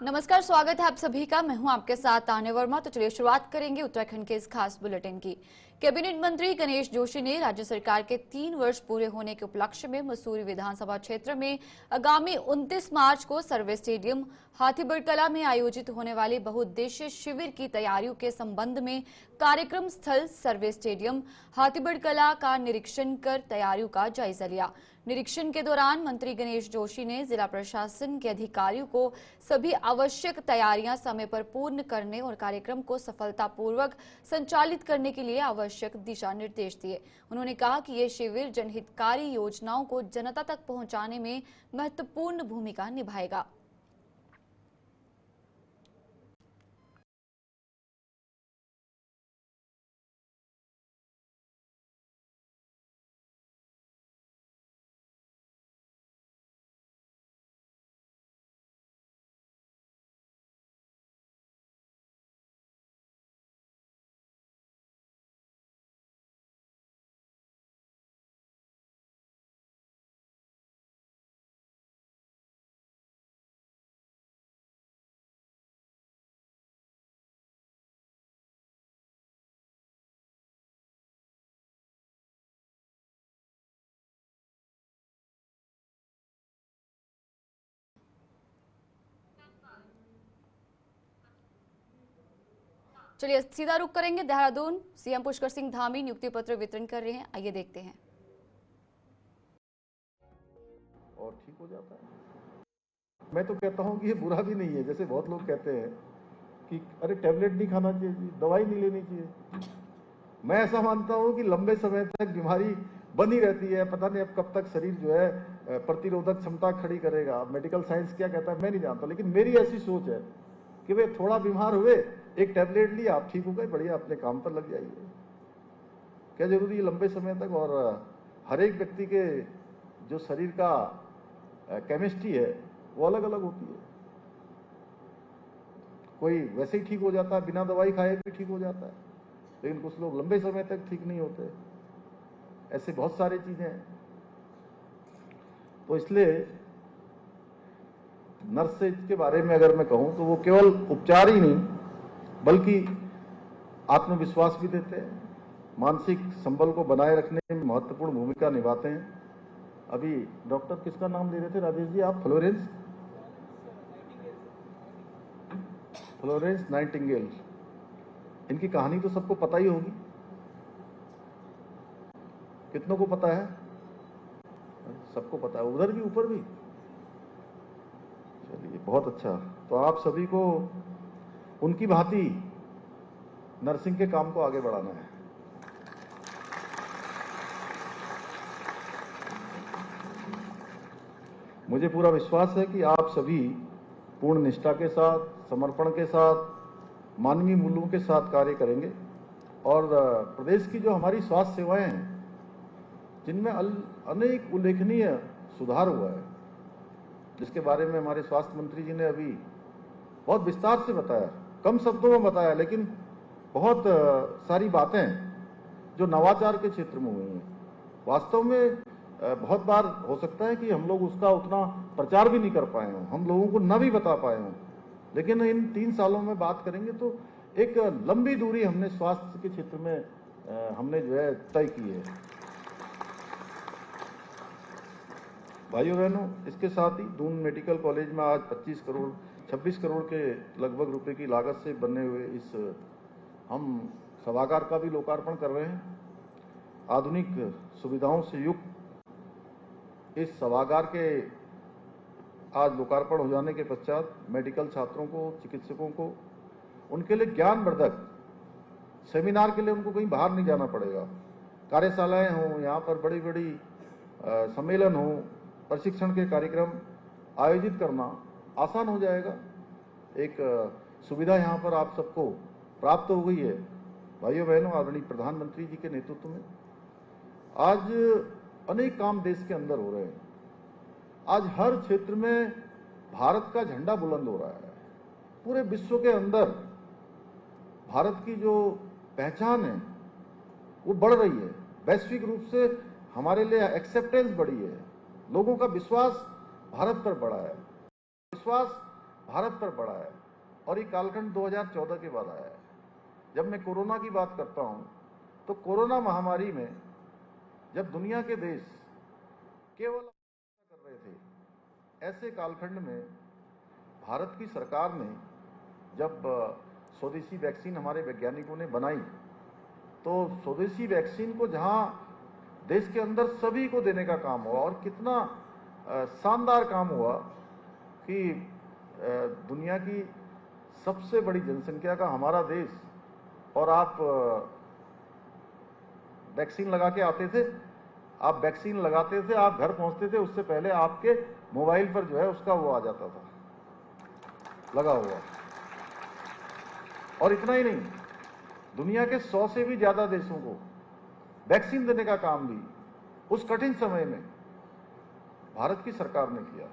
नमस्कार, स्वागत है आप सभी का। मैं हूं आपके साथ तान्या वर्मा। तो चलिए शुरुआत करेंगे उत्तराखंड के इस खास बुलेटिन की। कैबिनेट मंत्री गणेश जोशी ने राज्य सरकार के 3 वर्ष पूरे होने के उपलक्ष्य में मसूरी विधानसभा क्षेत्र में आगामी 29 मार्च को सर्वे स्टेडियम हाथीबड़कला में आयोजित होने वाली बहुउद्देशीय शिविर की तैयारियों के संबंध में कार्यक्रम स्थल सर्वे स्टेडियम हाथीबड़कला का निरीक्षण कर तैयारियों का जायजा लिया। निरीक्षण के दौरान मंत्री गणेश जोशी ने जिला प्रशासन के अधिकारियों को सभी आवश्यक तैयारियां समय पर पूर्ण करने और कार्यक्रम को सफलतापूर्वक संचालित करने के लिए आवश्यक दिशा निर्देश दिए। उन्होंने कहा कि ये शिविर जनहितकारी योजनाओं को जनता तक पहुंचाने में महत्वपूर्ण भूमिका निभाएगा। चलिए सीधा रुख करेंगे देहरादून। सीएम पुष्कर सिंह धामी नियुक्ति पत्र वितरण कर रहे हैं, आइए देखते हैं। और ठीक हो जाता है। मैं तो कहता हूं कि ये बुरा भी नहीं है। जैसे बहुत लोग कहते हैं कि अरे टैबलेट नहीं खाना चाहिए, दवाई नहीं लेनी चाहिए। मैं ऐसा मानता हूं कि लंबे समय तक बीमारी बनी रहती है। पता नहीं अब कब तक शरीर जो है प्रतिरोधक क्षमता खड़ी करेगा। मेडिकल साइंस क्या कहता है मैं नहीं जानता, लेकिन मेरी ऐसी सोच है कि वे थोड़ा बीमार हुए, एक टैबलेट लिया, आप ठीक हो गए, बढ़िया अपने काम पर लग जाइए। क्या जरूरी है लंबे समय तक। और हर एक व्यक्ति के जो शरीर का केमिस्ट्री है वो अलग अलग होती है। कोई वैसे ही ठीक हो जाता है, बिना दवाई खाए भी ठीक हो जाता है, लेकिन कुछ लोग लंबे समय तक ठीक नहीं होते। ऐसे बहुत सारी चीजें हैं। तो इसलिए नर्सेज के बारे में अगर मैं कहूं तो वो केवल उपचार ही नहीं बल्कि आत्मविश्वास भी देते हैं, मानसिक संबल को बनाए रखने में महत्वपूर्ण भूमिका निभाते हैं। अभी डॉक्टर किसका नाम ले रहे थे राजेश जी आप? Florence Nightingale. इनकी कहानी तो सबको पता ही होगी। कितनों को पता है? सबको पता है, उधर भी ऊपर भी। चलिए बहुत अच्छा। तो आप सभी को उनकी भांति नर्सिंग के काम को आगे बढ़ाना है। मुझे पूरा विश्वास है कि आप सभी पूर्ण निष्ठा के साथ, समर्पण के साथ, मानवीय मूल्यों के साथ कार्य करेंगे। और प्रदेश की जो हमारी स्वास्थ्य सेवाएं हैं जिनमें अनेक उल्लेखनीय सुधार हुआ है, जिसके बारे में हमारे स्वास्थ्य मंत्री जी ने अभी बहुत विस्तार से बताया, कम शब्दों में बताया, लेकिन बहुत सारी बातें जो नवाचार के क्षेत्र में हुई हैं। वास्तव में बहुत बार हो सकता है कि हम लोग उसका उतना प्रचार भी नहीं कर पाए हों, हम लोगों को न भी बता पाए हों, लेकिन इन 3 सालों में बात करेंगे तो एक लंबी दूरी हमने स्वास्थ्य के क्षेत्र में हमने जो है तय की है। भाइयों बहनों, इसके साथ ही दून मेडिकल कॉलेज में आज 26 करोड़ के लगभग रुपए की लागत से बनने हुए इस हम सभागार का भी लोकार्पण कर रहे हैं। आधुनिक सुविधाओं से युक्त इस सभागार के आज लोकार्पण हो जाने के पश्चात मेडिकल छात्रों को, चिकित्सकों को, उनके लिए ज्ञानवर्धक सेमिनार के लिए उनको कहीं बाहर नहीं जाना पड़ेगा। कार्यशालाएं हों, यहाँ पर बड़ी बड़ी सम्मेलन हों, प्रशिक्षण के कार्यक्रम आयोजित करना आसान हो जाएगा। एक सुविधा यहाँ पर आप सबको प्राप्त हो गई है। भाइयों बहनों, आदरणीय प्रधानमंत्री जी के नेतृत्व में आज अनेक काम देश के अंदर हो रहे हैं। आज हर क्षेत्र में भारत का झंडा बुलंद हो रहा है। पूरे विश्व के अंदर भारत की जो पहचान है वो बढ़ रही है। वैश्विक रूप से हमारे लिए एक्सेप्टेंस बढ़ी है। लोगों का विश्वास भारत पर बढ़ा है। विश्वास भारत पर पड़ा है और ये कालखंड 2014 के बाद आया है। जब मैं कोरोना की बात करता हूं तो कोरोना महामारी में जब दुनिया के देश केवल कर रहे थे, ऐसे कालखंड में भारत की सरकार ने जब स्वदेशी वैक्सीन हमारे वैज्ञानिकों ने बनाई, तो स्वदेशी वैक्सीन को जहां देश के अंदर सभी को देने का काम हुआ और कितना शानदार काम हुआ कि दुनिया की सबसे बड़ी जनसंख्या का हमारा देश, और आप वैक्सीन लगा के आते थे, आप वैक्सीन लगाते थे, आप घर पहुंचते थे, उससे पहले आपके मोबाइल पर जो है उसका वो आ जाता था लगा हुआ। और इतना ही नहीं, दुनिया के 100 से भी ज्यादा देशों को वैक्सीन देने का काम भी उस कठिन समय में भारत की सरकार ने किया,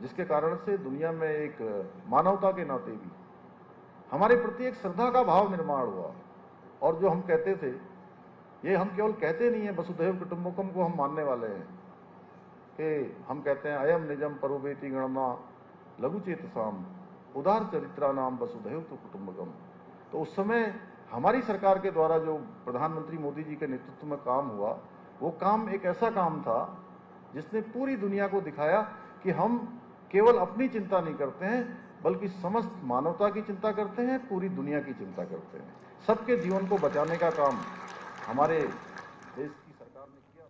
जिसके कारण से दुनिया में एक मानवता के नाते भी हमारे प्रति एक श्रद्धा का भाव निर्माण हुआ। और जो हम कहते थे, ये हम केवल कहते नहीं है, वसुधैव कुटुंबकम को हम मानने वाले हैं कि हम कहते हैं अयम निजम परोवेति गणना लघुचेतसाम उदार चरित्रा नाम वसुधैव तो कुटुंबकम। तो उस समय हमारी सरकार के द्वारा जो प्रधानमंत्री मोदी जी के नेतृत्व में काम हुआ, वो काम एक ऐसा काम था जिसने पूरी दुनिया को दिखाया कि हम केवल अपनी चिंता नहीं करते हैं, बल्कि समस्त मानवता की चिंता करते हैं, पूरी दुनिया की चिंता करते हैं। सबके जीवन को बचाने का काम हमारे देश की सरकार ने किया।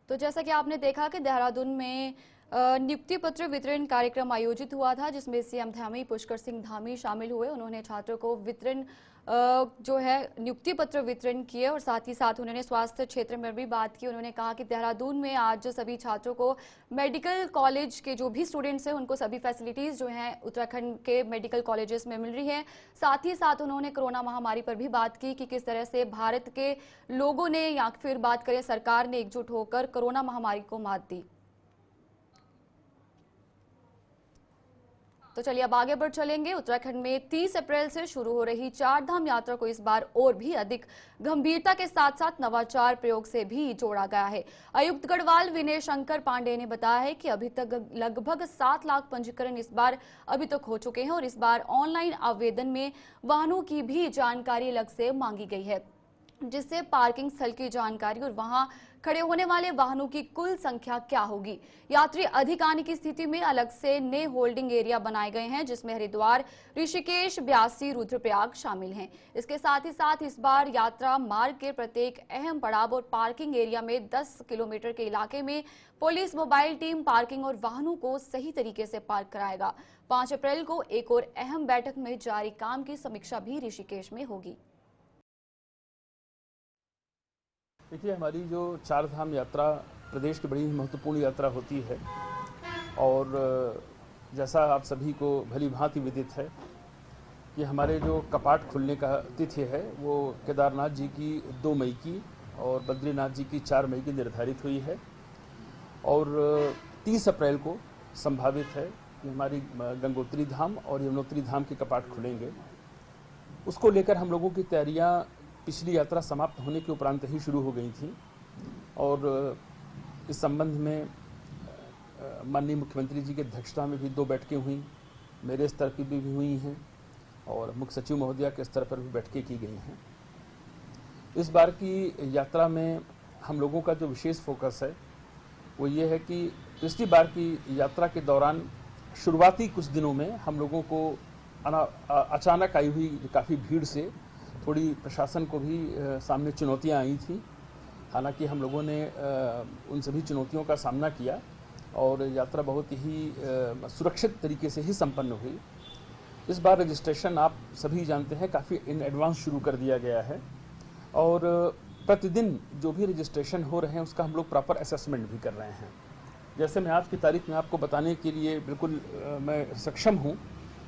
तो जैसा कि आपने देखा कि देहरादून में नियुक्ति पत्र वितरण कार्यक्रम आयोजित हुआ था, जिसमें सीएम धामी पुष्कर सिंह धामी शामिल हुए। उन्होंने छात्रों को वितरण जो है नियुक्ति पत्र वितरण किए और साथ ही साथ उन्होंने स्वास्थ्य क्षेत्र में भी बात की। उन्होंने कहा कि देहरादून में आज सभी छात्रों को मेडिकल कॉलेज के जो भी स्टूडेंट्स हैं उनको सभी फैसिलिटीज जो हैं उत्तराखंड के मेडिकल कॉलेजेस में मिल रही है। साथ ही साथ उन्होंने कोरोना महामारी पर भी बात की कि किस तरह से भारत के लोगों ने या फिर बात करें सरकार ने एकजुट होकर कोरोना महामारी को मात दी। तो चलिए अब आगे बढ़ चलेंगे। उत्तराखंड में 30 अप्रैल से शुरू हो रही चार धाम यात्रा को इस बार और भी अधिक गंभीरता के साथ साथ नवाचार प्रयोग से भी जोड़ा गया है। आयुक्त गढ़वाल विनय शंकर पांडे ने बताया है कि अभी तक लगभग 7 लाख पंजीकरण इस बार अभी तक हो चुके हैं और इस बार ऑनलाइन आवेदन में वाहनों की भी जानकारी अलग से मांगी गई है, जिससे पार्किंग स्थल की जानकारी और वहां खड़े होने वाले वाहनों की कुल संख्या क्या होगी। यात्री अधिक आने की स्थिति में अलग से नए होल्डिंग एरिया बनाए गए हैं, जिसमें हरिद्वार, ऋषिकेश, ब्यासी, रुद्रप्रयाग शामिल हैं। इसके साथ ही साथ इस बार यात्रा मार्ग के प्रत्येक अहम पड़ाव और पार्किंग एरिया में 10 किलोमीटर के इलाके में पुलिस मोबाइल टीम पार्किंग और वाहनों को सही तरीके से पार्क कराएगा। 5 अप्रैल को एक और अहम बैठक में जारी काम की समीक्षा भी ऋषिकेश में होगी। देखिए, हमारी जो चार धाम यात्रा प्रदेश की बड़ी महत्वपूर्ण यात्रा होती है और जैसा आप सभी को भली भांति विदित है कि हमारे जो कपाट खुलने का तिथि है वो केदारनाथ जी की 2 मई की और बद्रीनाथ जी की 4 मई की निर्धारित हुई है और 30 अप्रैल को संभावित है कि हमारी गंगोत्री धाम और यमुनोत्री धाम के कपाट खुलेंगे। उसको लेकर हम लोगों की तैयारियां पिछली यात्रा समाप्त होने के उपरांत ही शुरू हो गई थी और इस संबंध में माननीय मुख्यमंत्री जी की अध्यक्षता में भी 2 बैठकें हुई, मेरे स्तर की भी हुई हैं और मुख्य सचिव महोदया के स्तर पर भी बैठकें की गई हैं। इस बार की यात्रा में हम लोगों का जो विशेष फोकस है वो ये है कि पिछली बार की यात्रा के दौरान शुरुआती कुछ दिनों में हम लोगों को अचानक आई हुई काफ़ी भीड़ से थोड़ी प्रशासन को भी सामने चुनौतियां आई थी। हालांकि हम लोगों ने उन सभी चुनौतियों का सामना किया और यात्रा बहुत ही सुरक्षित तरीके से ही संपन्न हुई। इस बार रजिस्ट्रेशन आप सभी जानते हैं काफ़ी इन एडवांस शुरू कर दिया गया है और प्रतिदिन जो भी रजिस्ट्रेशन हो रहे हैं उसका हम लोग प्रॉपर असेसमेंट भी कर रहे हैं। जैसे मैं आज की तारीख में आपको बताने के लिए बिल्कुल मैं सक्षम हूँ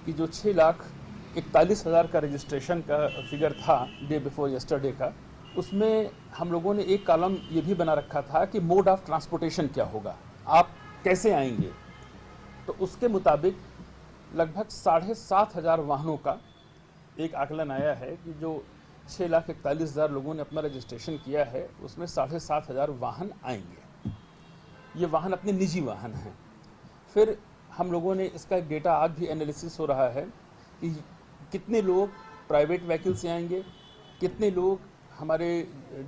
कि जो 6,41,000 का रजिस्ट्रेशन का फिगर था डे बिफोर यस्टरडे का, उसमें हम लोगों ने एक कॉलम ये भी बना रखा था कि मोड ऑफ ट्रांसपोर्टेशन क्या होगा, आप कैसे आएंगे। तो उसके मुताबिक लगभग 7,500 वाहनों का एक आकलन आया है कि जो 6,41,000 लोगों ने अपना रजिस्ट्रेशन किया है उसमें 7,500 वाहन आएंगे। ये वाहन अपने निजी वाहन हैं। फिर हम लोगों ने इसका डेटा आज भी एनालिसिस हो रहा है कि कितने लोग प्राइवेट व्हीकल से आएंगे, कितने लोग हमारे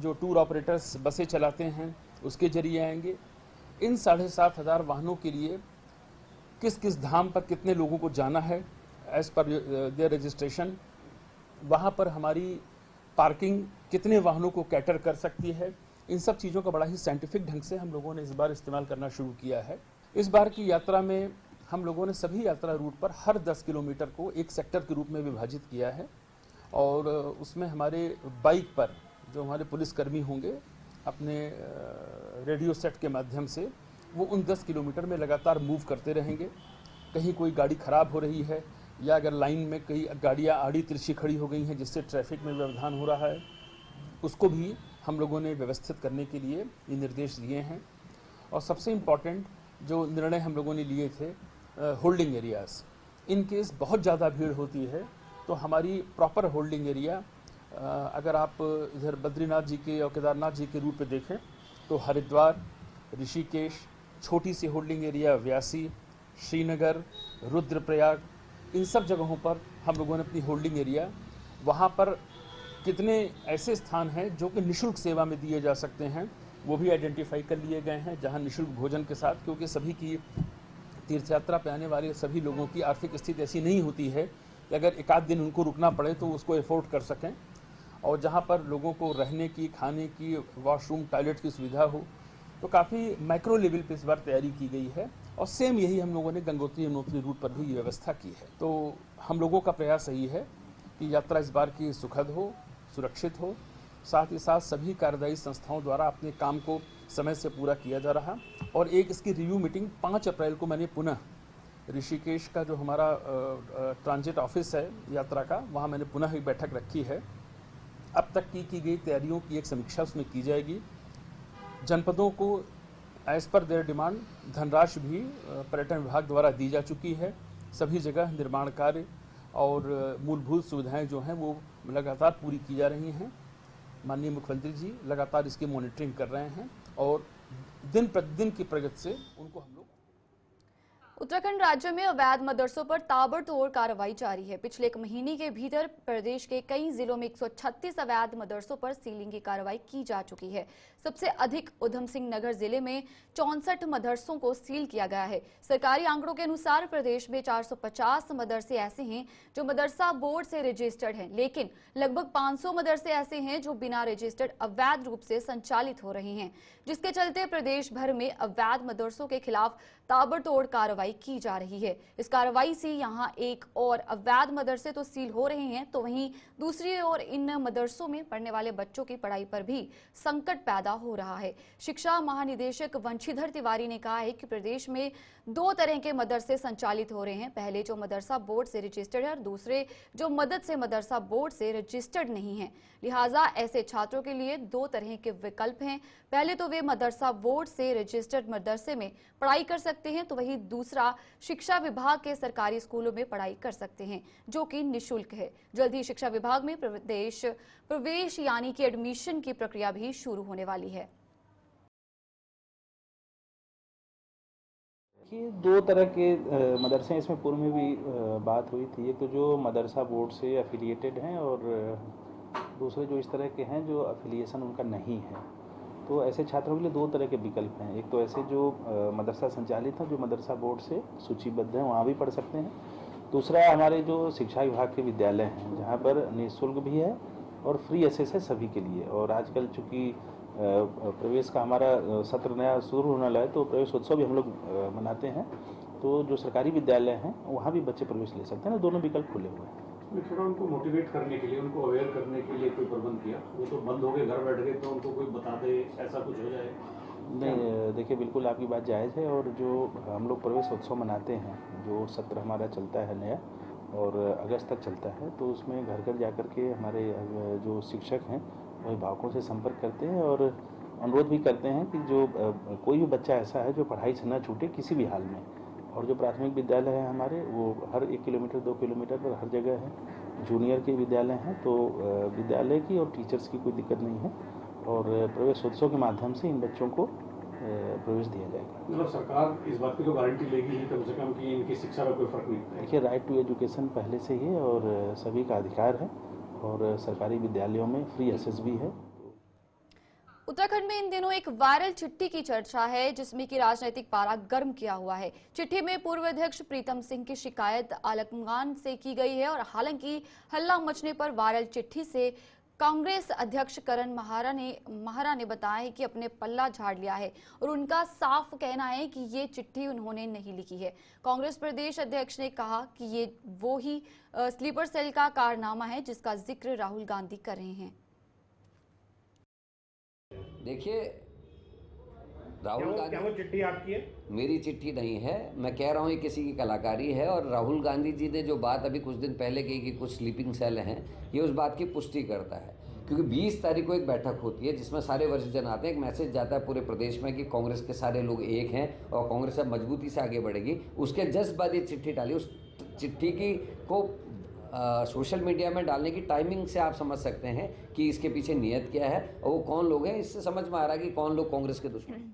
जो टूर ऑपरेटर्स बसें चलाते हैं उसके जरिए आएंगे। इन 7,500 वाहनों के लिए किस किस धाम पर कितने लोगों को जाना है एज पर देयर रजिस्ट्रेशन, वहाँ पर हमारी पार्किंग कितने वाहनों को कैटर कर सकती है, इन सब चीज़ों का बड़ा ही साइंटिफिक ढंग से हम लोगों ने इस बार इस्तेमाल करना शुरू किया है। इस बार की यात्रा में हम लोगों ने सभी यात्रा रूट पर हर 10 किलोमीटर को एक सेक्टर के रूप में विभाजित किया है और उसमें हमारे बाइक पर जो हमारे पुलिसकर्मी होंगे अपने रेडियो सेट के माध्यम से वो उन 10 किलोमीटर में लगातार मूव करते रहेंगे। कहीं कोई गाड़ी खराब हो रही है या अगर लाइन में कई गाड़ियाँ आड़ी तिरछी खड़ी हो गई हैं जिससे ट्रैफिक में व्यवधान हो रहा है, उसको भी हम लोगों ने व्यवस्थित करने के लिए ये निर्देश दिए हैं। और सबसे इम्पॉर्टेंट जो निर्णय हम लोगों ने लिए थे, होल्डिंग एरियाज़, इन केस बहुत ज़्यादा भीड़ होती है तो हमारी प्रॉपर होल्डिंग एरिया, अगर आप इधर बद्रीनाथ जी के और केदारनाथ जी के रूट पे देखें तो हरिद्वार, ऋषिकेश, छोटी सी होल्डिंग एरिया व्यासी, श्रीनगर, रुद्रप्रयाग, इन सब जगहों पर हम लोगों ने अपनी होल्डिंग एरिया, वहाँ पर कितने ऐसे स्थान हैं जो कि निःशुल्क सेवा में दिए जा सकते हैं वो भी आइडेंटिफाई कर लिए गए हैं, जहाँ निःशुल्क भोजन के साथ, क्योंकि सभी की तीर्थ यात्रा पे आने वाले सभी लोगों की आर्थिक स्थिति ऐसी नहीं होती है कि अगर एक आध दिन उनको रुकना पड़े तो उसको एफोर्ड कर सकें, और जहाँ पर लोगों को रहने की, खाने की, वॉशरूम, टॉयलेट की सुविधा हो, तो काफ़ी माइक्रो लेवल पे इस बार तैयारी की गई है। और सेम यही हम लोगों ने गंगोत्री यमुनोत्री रूट पर भी व्यवस्था की है। तो हम लोगों का प्रयास यही है कि यात्रा इस बार की सुखद हो, सुरक्षित हो, साथ ही साथ सभी कार्यदायी संस्थाओं द्वारा अपने काम को समय से पूरा किया जा रहा। और एक इसकी रिव्यू मीटिंग 5 अप्रैल को मैंने पुनः ऋषिकेश का जो हमारा ट्रांजिट ऑफिस है यात्रा का, वहाँ मैंने पुनः एक बैठक रखी है। अब तक की गई तैयारियों की एक समीक्षा उसमें की जाएगी। जनपदों को एज पर देयर डिमांड धनराशि भी पर्यटन विभाग द्वारा दी जा चुकी है। सभी जगह निर्माण कार्य और मूलभूत सुविधाएं जो हैं वो लगातार पूरी की जा रही हैं। माननीय मुख्यमंत्री जी लगातार इसकी मॉनिटरिंग कर रहे हैं और दिन प्रतिदिन की प्रगति से उनको हम लोग। उत्तराखंड राज्य में अवैध मदरसों पर ताबड़तोड़ कार्रवाई जारी है। पिछले एक महीने के भीतर प्रदेश के कई जिलों में 136 अवैध मदरसों पर सीलिंग की कार्रवाई की जा चुकी है। सबसे अधिक उधम सिंह नगर जिले में 64 मदरसों को सील किया गया है। सरकारी आंकड़ों के अनुसार प्रदेश में 450 मदरसे ऐसे हैं जो मदरसा बोर्ड से रजिस्टर्ड हैं, लेकिन लगभग 500 मदरसे ऐसे हैं जो बिना रजिस्टर्ड अवैध रूप से संचालित हो रहे हैं, जिसके चलते प्रदेश भर में अवैध मदरसों के खिलाफ ताबड़तोड़ कार्रवाई की जा रही है। इस कार्रवाई से यहां एक और अवैध मदरसे तो सील हो रहे हैं, तो वहीं दूसरी ओर इन मदरसों में पढ़ने वाले बच्चों की पढ़ाई पर भी संकट पैदा हो रहा है। शिक्षा महानिदेशक वंशीधर तिवारी ने कहा है कि प्रदेश में 2 तरह के मदरसे संचालित हो रहे हैं। पहले जो मदरसा बोर्ड से रजिस्टर्ड है और दूसरे जो मदद से मदरसा बोर्ड से रजिस्टर्ड नहीं है। लिहाजा ऐसे छात्रों के लिए 2 तरह के विकल्प हैं। पहले तो वे मदरसा बोर्ड से रजिस्टर्ड मदरसे में पढ़ाई कर सकते हैं, तो वही दूसरा शिक्षा विभाग के सरकारी स्कूलों में पढ़ाई कर सकते हैं, जो कि निःशुल्क है। जल्द ही शिक्षा विभाग में प्रवेश यानी कि एडमिशन की प्रक्रिया भी शुरू होने वाली है। कि 2 तरह के मदरसे इसमें पूर्व में भी बात हुई थी। एक तो जो मदरसा बोर्ड से एफिलिएटेड हैं और दूसरे जो इस तरह के हैं जो एफिलिएशन उनका नहीं है। तो ऐसे छात्रों के लिए 2 तरह के विकल्प हैं। एक तो ऐसे जो मदरसा संचालित हैं, जो मदरसा बोर्ड से सूचीबद्ध हैं, वहाँ भी पढ़ सकते हैं। दूसरा हमारे जो शिक्षा विभाग के विद्यालय हैं, जहाँ पर निःशुल्क भी है और फ्री एक्सेस है सभी के लिए। और आजकल चूँकि प्रवेश का हमारा सत्र नया शुरू होने वाला है, तो प्रवेश उत्सव भी हम लोग मनाते हैं। तो जो सरकारी विद्यालय हैं वहाँ भी बच्चे प्रवेश ले सकते हैं। दोनों विकल्प खुले हुए हैं। थोड़ा उनको मोटिवेट करने के लिए, उनको अवेयर करने के लिए कोई प्रबंध किया? वो तो बंद हो गए, घर बैठ गए, तो उनको कोई बता दे, ऐसा कुछ हो जाए? नहीं, देखिए बिल्कुल आपकी बात जायज़ है। और जो हम लोग प्रवेश उत्सव मनाते हैं, जो सत्र हमारा चलता है नया और अगस्त तक चलता है, तो उसमें घर घर जा कर के हमारे जो शिक्षक हैं अभिभावकों से संपर्क करते हैं और अनुरोध भी करते हैं कि जो कोई भी बच्चा ऐसा है जो पढ़ाई से न छूटे किसी भी हाल में। और जो प्राथमिक विद्यालय हैं हमारे, वो हर 1 किलोमीटर 2 किलोमीटर पर हर जगह है। जूनियर के विद्यालय हैं, तो विद्यालय की और टीचर्स की कोई दिक्कत नहीं है। और प्रवेश उत्सव के माध्यम से इन बच्चों को प्रवेश दिया जाएगा। मतलब सरकार इस बात की तो गारंटी लेगी ही कम से कम कि इनकी शिक्षा में कोई फर्क नहीं पड़ेगा। देखिए, राइट टू एजुकेशन पहले से ही है और सभी का अधिकार है और सरकारी विद्यालयों में फ्री एक्सेस भी है। उत्तराखंड में इन दिनों एक वायरल चिट्ठी की चर्चा है जिसमें कि राजनीतिक पारा गर्म किया हुआ है। चिट्ठी में पूर्व अध्यक्ष प्रीतम सिंह की शिकायत आलमगीर से की गई है और हालांकि हल्ला मचने पर वायरल चिट्ठी से कांग्रेस अध्यक्ष करण महारा ने बताया है कि अपने पल्ला झाड़ लिया है और उनका साफ कहना है कि ये चिट्ठी उन्होंने नहीं लिखी है। कांग्रेस प्रदेश अध्यक्ष ने कहा कि ये वो ही स्लीपर सेल का कारनामा है जिसका जिक्र राहुल गांधी कर रहे हैं। देखिए, राहुल गांधी, क्या वो चिट्ठी आपकी है? मेरी चिट्ठी नहीं है। मैं कह रहा हूँ ये किसी की कलाकारी है और राहुल गांधी जी ने जो बात अभी कुछ दिन पहले कही कि कुछ स्लीपिंग सेल हैं, ये उस बात की पुष्टि करता है। क्योंकि 20 तारीख को एक बैठक होती है जिसमें सारे वरिष्ठ जन आते हैं। एक मैसेज जाता है पूरे प्रदेश में कि कांग्रेस के सारे लोग एक हैं और कांग्रेस अब मजबूती से आगे बढ़ेगी। उसके जस्ट बाद ये चिट्ठी डाली। उस चिट्ठी की को सोशल मीडिया में डालने की टाइमिंग से आप समझ सकते हैं कि इसके पीछे नियत क्या है और वो कौन लोग हैं। इससे समझ में आ रहा है कि कौन लोग कांग्रेस के दुश्मन।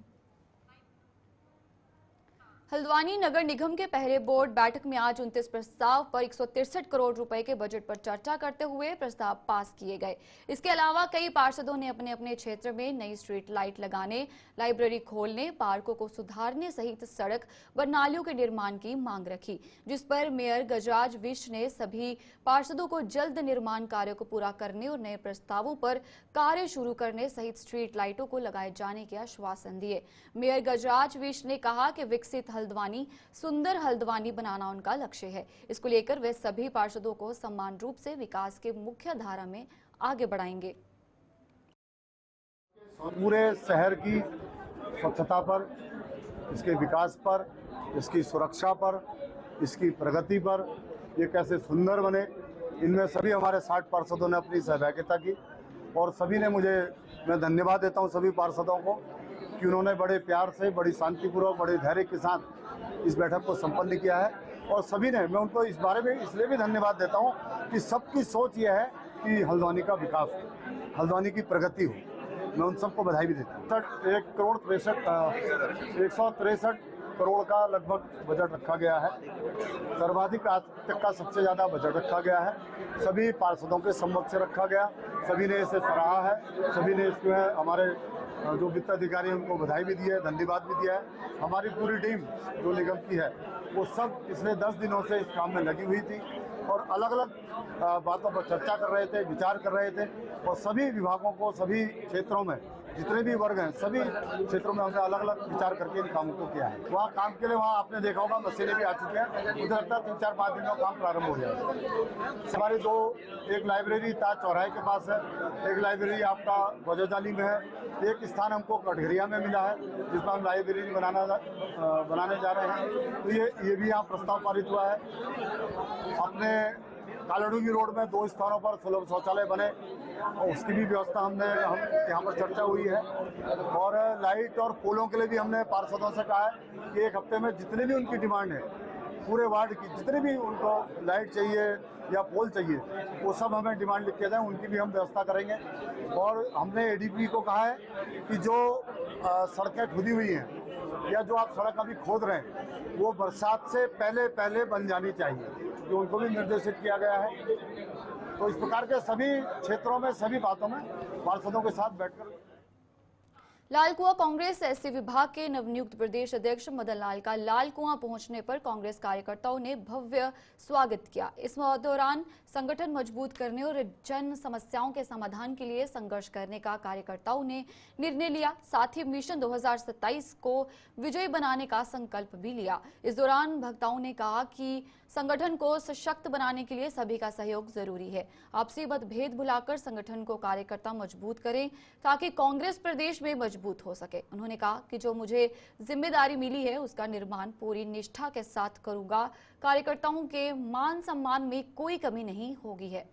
हल्द्वानी नगर निगम के पहले बोर्ड बैठक में आज 29 प्रस्ताव पर 163 करोड़ रुपए के बजट पर चर्चा करते हुए प्रस्ताव पास किए गए। इसके अलावा कई पार्षदों ने अपने अपने क्षेत्र में नई स्ट्रीट लाइट लगाने, लाइब्रेरी खोलने, पार्कों को सुधारने सहित सड़क व नालियों के निर्माण की मांग रखी, जिस पर मेयर गजराज विश्व ने सभी पार्षदों को जल्द निर्माण कार्यों को पूरा करने और नए प्रस्तावों पर कार्य शुरू करने सहित स्ट्रीट लाइटों को लगाए जाने के आश्वासन दिए। मेयर गजराज विश्व ने कहा कि विकसित हल्द्वानी, सुंदर हल्द्वानी बनाना उनका लक्ष्य है। इसको लेकर वे सभी पार्षदों को समान रूप से विकास के मुख्य धारा में आगे बढ़ाएंगे। पूरे शहर की स्वच्छता पर, इसके विकास पर, इसकी सुरक्षा पर, इसकी प्रगति पर, ये कैसे सुंदर बने, इनमें सभी हमारे 60 पार्षदों ने अपनी सहभागिता की और सभी ने मैं धन्यवाद देता हूँ सभी पार्षदों को कि उन्होंने बड़े प्यार से, बड़ी शांतिपूर्वक, बड़े धैर्य के साथ इस बैठक को संपन्न किया है। और सभी ने, मैं उनको इस बारे में इसलिए भी धन्यवाद देता हूँ कि सबकी सोच यह है कि हल्द्वानी का विकास हो, हल्द्वानी की प्रगति हो। मैं उन सबको बधाई भी देता हूँ। 163 करोड़ का लगभग बजट रखा गया है। सर्वाधिक आज तक का सबसे ज़्यादा बजट रखा गया है। सभी पार्षदों के समक्ष रखा गया, सभी ने इसे सराहा है, सभी ने इसमें हमारे जो वित्त अधिकारी हैं उनको बधाई भी दी है, धन्यवाद भी दिया है। हमारी पूरी टीम जो निगम की है वो सब पिछले 10 दिनों से इस काम में लगी हुई थी और अलग अलग बातों पर चर्चा कर रहे थे, विचार कर रहे थे और सभी विभागों को, सभी क्षेत्रों में जितने भी वर्ग हैं सभी क्षेत्रों में हमने अलग अलग विचार करके इन कामों को किया है। वहाँ काम के लिए वहाँ आपने देखा होगा मशीनें भी आ चुके हैं। मुझे लगता है 3-4-5 दिन में काम प्रारंभ हो जाएगा। हमारी एक लाइब्रेरी ताज चौराहे के पास है, एक लाइब्रेरी आपका गौजाली में है, एक स्थान हमको कटघरिया में मिला है जिसमें हम लाइब्रेरी बनाने जा रहे हैं। तो ये भी यहाँ प्रस्ताव पारित हुआ है। अपने कालाडूंगी रोड में 2 स्थानों पर सुलभ शौचालय बने और उसकी भी व्यवस्था हम यहाँ पर चर्चा हुई है। और लाइट और पोलों के लिए भी हमने पार्षदों से कहा है कि एक हफ्ते में जितनी भी उनकी डिमांड है, पूरे वार्ड की जितनी भी उनको लाइट चाहिए या पोल चाहिए, वो सब हमें डिमांड लिख के दें, उनकी भी हम व्यवस्था करेंगे। और हमने एडीपी को कहा है कि जो सड़कें खुदी हुई हैं या जो आप सड़क अभी खोद रहे हैं वो बरसात से पहले बन जानी चाहिए, तो उनको भी निर्देशित किया गया है। तो इस प्रकार के सभी क्षेत्रों में, सभी बातों में पार्षदों के साथ बैठकर लालकुआं कांग्रेस एससी विभाग के नवनियुक्त प्रदेश अध्यक्ष मदन लाल का लालकुआं पहुंचने पर कांग्रेस कार्यकर्ताओं ने भव्य स्वागत किया। इस दौरान संगठन मजबूत करने और जन समस्याओं के समाधान के लिए संघर्ष करने का कार्यकर्ताओं ने निर्णय लिया। साथ ही मिशन 2027 को विजयी बनाने का संकल्प भी लिया। इस दौरान वक्ताओं ने कहा कि संगठन को सशक्त बनाने के लिए सभी का सहयोग जरूरी है। आपसी मतभेद भुलाकर संगठन को कार्यकर्ता मजबूत करें ताकि कांग्रेस प्रदेश में मजबूत हो सके। उन्होंने कहा कि जो मुझे जिम्मेदारी मिली है उसका निर्माण पूरी निष्ठा के साथ करूंगा। कार्यकर्ताओं के मान सम्मान में कोई कमी नहीं होगी है।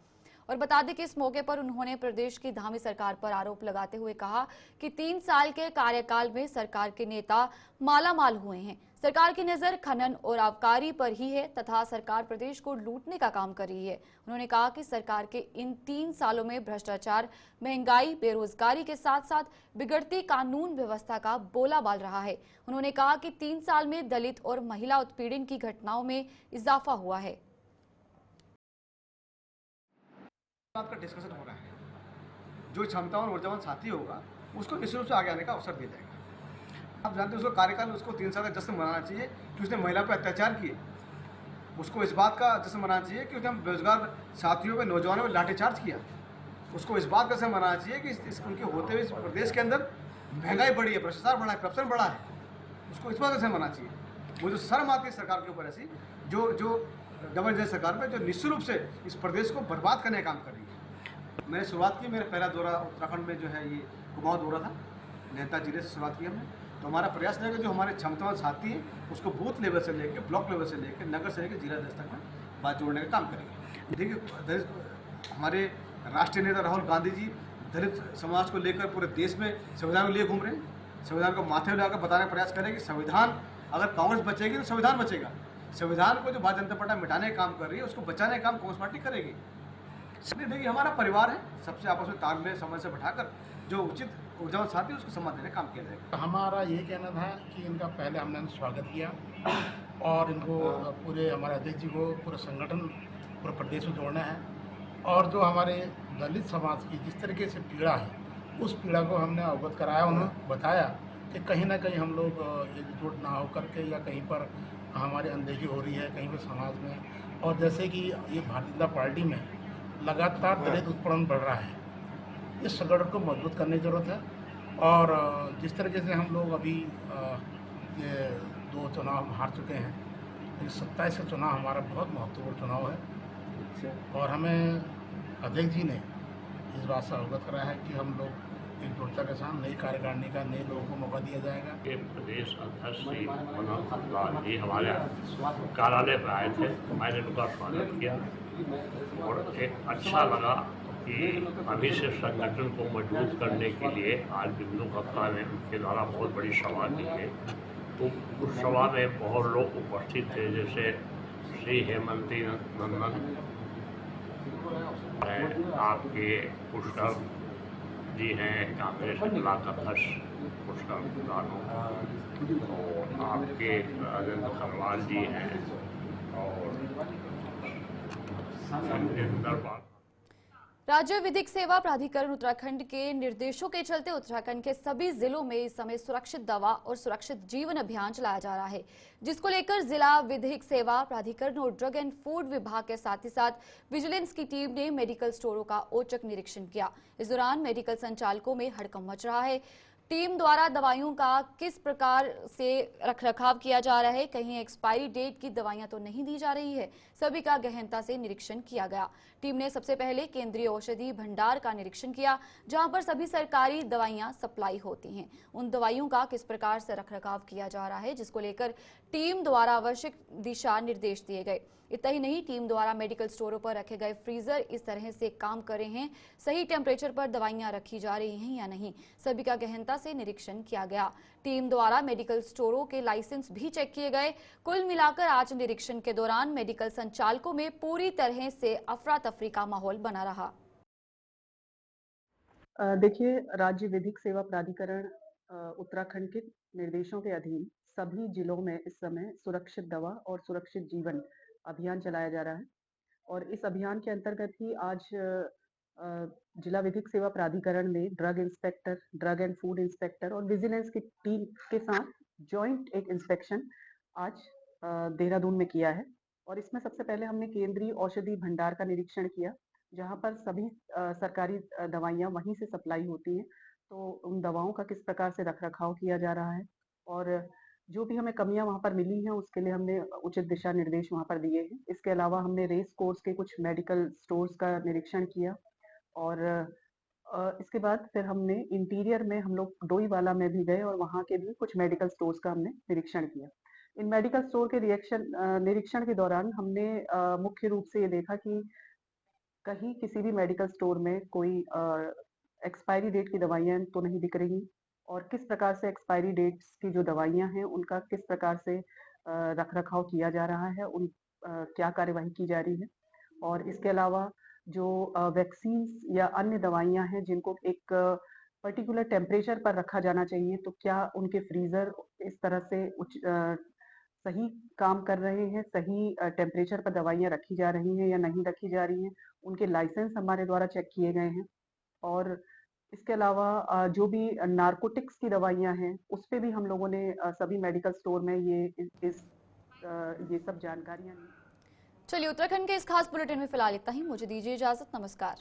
और बता दें कि इस मौके पर उन्होंने प्रदेश की धामी सरकार पर आरोप लगाते हुए कहा कि 3 साल के कार्यकाल में सरकार के नेता मालामाल हुए हैं। सरकार की नजर खनन और आबकारी पर ही है तथा सरकार प्रदेश को लूटने का काम कर रही है। उन्होंने कहा कि सरकार के इन 3 सालों में भ्रष्टाचार, महंगाई, बेरोजगारी के साथ साथ बिगड़ती कानून व्यवस्था का बोलाबाल रहा है। उन्होंने कहा कि 3 साल में दलित और महिला उत्पीड़न की घटनाओं में इजाफा हुआ है। बात का डिस्कशन हो रहा है। जो क्षमतावान ऊर्जावान साथी होगा उसको निश्चित रूप से आगे आने का अवसर दिया जाएगा। आप जानते हैं उसको कार्यकाल उसको 3 साल का जश्न मनाना चाहिए कि उसने महिला पर अत्याचार किए। उसको इस बात का जश्न मनाना चाहिए कि उसने बेरोजगार साथियों पे, नौजवानों पर लाठीचार्ज किया। उसको इस बात का जश्न मनाना चाहिए कि उनके होते हुए इस प्रदेश के अंदर महंगाई बढ़ी है, भ्रष्टाचार बढ़ा है, करप्शन बढ़ा है। उसको इस बात का जश्न मनाना चाहिए। वो जो शर्म आती है सरकार के ऊपर ऐसी जो डबल सरकार में जो निश्चित रूप से इस प्रदेश को बर्बाद करने का काम कर रही है। मैंने शुरुआत की, मेरा पहला दौरा उत्तराखंड में जो है ये कुमाऊं दौरा था, नेता जिले से शुरुआत की हमने। तो हमारा प्रयास रहेगा जो हमारे क्षमतावान साथी हैं उसको बूथ लेवल से लेकर, ब्लॉक लेवल से लेकर, नगर से लेकर जिला स्तर में बात जोड़ने का काम करेंगे। देखिए हमारे राष्ट्रीय नेता राहुल गांधी जी दलित समाज को लेकर पूरे देश में संविधान को लिए घूम रहे हैं। संविधान को माथे में लाकर बताने का प्रयास करें कि संविधान अगर कांग्रेस बचेगी तो संविधान बचेगा। संविधान को जो भारतीय जनता पार्टी मिटाने का काम कर रही है उसको बचाने का काम कांग्रेस पार्टी करेगी। देखिए हमारा परिवार है, सबसे आपस में तालमेल समझ से बैठाकर जो उचित ऊर्जावान साथी उसको सम्मान देने का काम किया जाएगा। हमारा ये कहना था कि इनका पहले हमने स्वागत किया और इनको पूरे हमारे अध्यक्ष जी को पूरे संगठन पूरे प्रदेश में जोड़ना है और जो हमारे दलित समाज की जिस तरीके से पीड़ा है उस पीड़ा को हमने अवगत कराया। उन्होंने बताया कि कहीं ना कहीं हम लोग एकजुट ना होकर के या कहीं पर हमारी अनदेखी हो रही है कहीं पर समाज में। और जैसे कि ये भारतीय जनता पार्टी में लगातार दलित उत्पीड़न बढ़ रहा है, इस संगठन को मजबूत करने की ज़रूरत है। और जिस तरीके से हम लोग अभी ये 2 चुनाव हार चुके हैं, 27 का चुनाव हमारा बहुत महत्वपूर्ण चुनाव है और हमें अध्यक्ष जी ने इस बात से अवगत कराया है कि हम लोग एकजुटता के साथ नई कार्यकारिणी का नए लोगों को मौका दिया जाएगा। के प्रदेश अध्यक्ष श्री मनोहर लाल जी हमारे कार्यालय पर आए थे, मैंने उनका स्वागत किया और एक अच्छा लगा कि अभी से संगठन को मजबूत करने के लिए आज बिंदु कप्ता ने उनके द्वारा बहुत बड़ी सभा की है। तो उस सभा में बहुत लोग उपस्थित थे, जैसे श्री हेमंती नंदन आपके पुष्कर जी हैं, कांग्रेस ब्लॉक अध्यक्ष पुष्कर दानों, और आपके राजेंद्र खरवाल जी हैं और राज्य विधिक सेवा प्राधिकरण उत्तराखंड के निर्देशों के चलते उत्तराखंड के सभी जिलों में इस समय सुरक्षित दवा और सुरक्षित जीवन अभियान चलाया जा रहा है, जिसको लेकर जिला विधिक सेवा प्राधिकरण और ड्रग एंड फूड विभाग के साथ ही साथ विजिलेंस की टीम ने मेडिकल स्टोरों का औचक निरीक्षण किया। इस दौरान मेडिकल संचालकों में हड़कंप मच रहा है। टीम द्वारा दवाइयों का किस प्रकार से रखरखाव किया जा रहा है, कहीं एक्सपायरी डेट की दवाइयां तो नहीं दी जा रही है, सभी का गहनता से निरीक्षण किया गया। टीम ने सबसे पहले केंद्रीय औषधि भंडार का निरीक्षण किया, जहां पर सभी सरकारी दवाइयां सप्लाई होती हैं। उन दवाइयों का किस प्रकार से रखरखाव किया जा रहा है, जिसको लेकर टीम द्वारा आवश्यक दिशा निर्देश दिए गए। इतना ही नहीं, टीम द्वारा मेडिकल स्टोरों पर रखे गए फ्रीजर इस तरह से काम कर रहे हैं, सही टेम्परेचर पर दवाइयां रखी जा रही हैं या नहीं, सभी का गहनता से निरीक्षण किया गया। टीम द्वारा मेडिकल स्टोरों के लाइसेंस भी चेक किए गए। कुल मिलाकर आज निरीक्षण के दौरान मेडिकल संचालकों में पूरी तरह से अफरा तफरी का माहौल बना रहा। देखिए, राज्य विधिक सेवा प्राधिकरण उत्तराखंड के निर्देशों के अधीन सभी जिलों में इस समय सुरक्षित दवा और सुरक्षित जीवन अभियान चलाया जा रहा है और इस अभियान के अंतर्गत ही आज जिला विधिक सेवा प्राधिकरण ने drug inspector, drug and food inspector और विजिलेंस की टीम के साथ जॉइंट एक इंस्पेक्शन आज देहरादून में किया है। और इसमें सबसे पहले हमने केंद्रीय औषधि भंडार का निरीक्षण किया, जहां पर सभी सरकारी दवाइयां वहीं से सप्लाई होती हैं। तो उन दवाओं का किस प्रकार से रखरखाव किया जा रहा है और जो भी हमें कमियां वहां पर मिली हैं उसके लिए हमने उचित दिशा निर्देश वहां पर दिए हैं। इसके अलावा हमने रेस कोर्स के कुछ मेडिकल स्टोर्स का निरीक्षण किया और इसके बाद फिर हमने इंटीरियर में हम लोग डोईवाला में भी गए और वहाँ के भी कुछ मेडिकल स्टोर्स का हमने निरीक्षण किया। इन मेडिकल स्टोर के निरीक्षण के दौरान हमने मुख्य रूप से ये देखा कि कहीं किसी भी मेडिकल स्टोर में कोई एक्सपायरी डेट की दवाइयाँ तो नहीं बिक रही, और किस प्रकार से एक्सपायरी डेट्स की जो दवाइयाँ हैं उनका किस प्रकार से रख रखाव किया जा रहा है, क्या कार्यवाही की जा रही है। और इसके अलावा जो वैक्सीन्स या अन्य दवाइयाँ हैं जिनको एक पर्टिकुलर टेम्परेचर पर रखा जाना चाहिए, तो क्या उनके फ्रीजर इस तरह से सही काम कर रहे हैं, सही टेम्परेचर पर दवाइयाँ रखी जा रही हैं या नहीं रखी जा रही हैं, उनके लाइसेंस हमारे द्वारा चेक किए गए हैं। और इसके अलावा जो भी नार्कोटिक्स की दवाइयाँ हैं, उस पे भी हम लोगों ने सभी मेडिकल स्टोर में ये सब जानकारियाँ ली। चलिए, उत्तराखंड के इस खास बुलेटिन में फिलहाल इतना ही। मुझे दीजिए इजाजत। नमस्कार।